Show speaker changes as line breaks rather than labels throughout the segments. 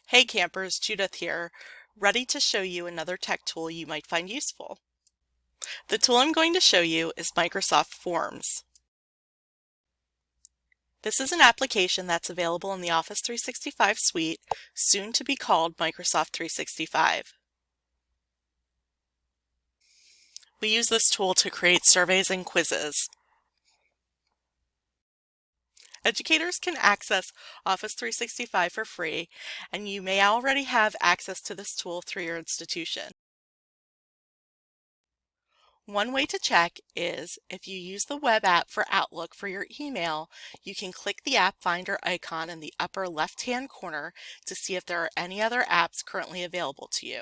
Hey campers, Judith here, ready to show you another tech tool you might find useful. The tool I'm going to show you is Microsoft Forms. This is an application that's available in the Office 365 suite, soon to be called Microsoft 365. We use this tool to create surveys and quizzes. Educators can access Office 365 for free, and you may already have access to this tool through your institution. One way to check is if you use the web app for Outlook for your email, you can click the App Finder icon in the upper left-hand corner to see if there are any other apps currently available to you.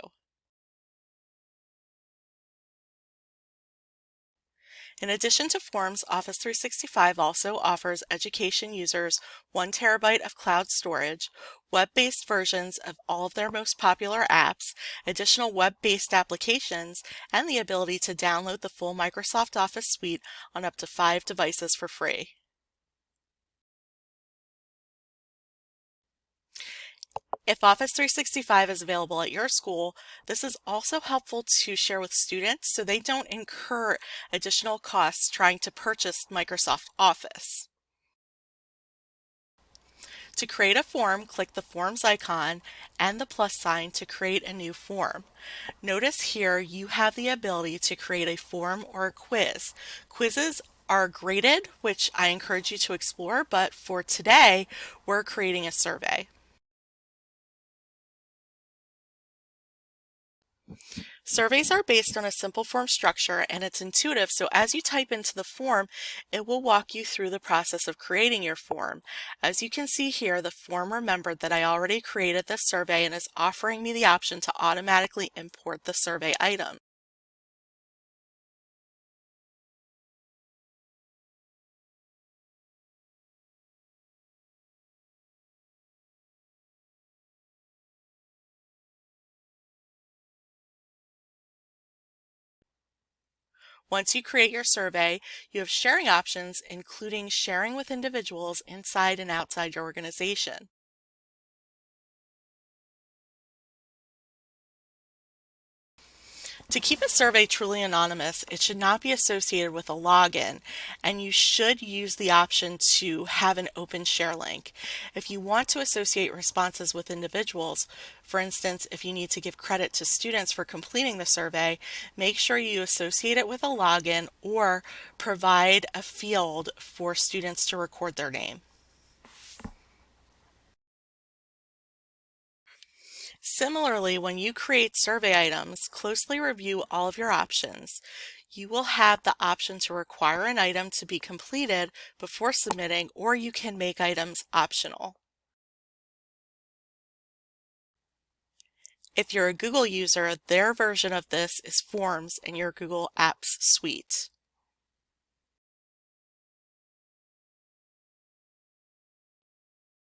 In addition to Forms, Office 365 also offers education users 1 terabyte of cloud storage, web-based versions of all of their most popular apps, additional web-based applications, and the ability to download the full Microsoft Office suite on up to 5 devices for free. If Office 365 is available at your school, this is also helpful to share with students so they don't incur additional costs trying to purchase Microsoft Office. To create a form, click the Forms icon and the plus sign to create a new form. Notice here you have the ability to create a form or a quiz. Quizzes are graded, which I encourage you to explore, but for today, we're creating a survey. Surveys are based on a simple form structure and it's intuitive, so as you type into the form, it will walk you through the process of creating your form. As you can see here, the form remembered that I already created this survey and is offering me the option to automatically import the survey item. Once you create your survey, you have sharing options, including sharing with individuals inside and outside your organization. To keep a survey truly anonymous, it should not be associated with a login, and you should use the option to have an open share link. If you want to associate responses with individuals, for instance, if you need to give credit to students for completing the survey, make sure you associate it with a login or provide a field for students to record their name. Similarly, when you create survey items, closely review all of your options. You will have the option to require an item to be completed before submitting, or you can make items optional. If you're a Google user, their version of this is Forms in your Google Apps suite.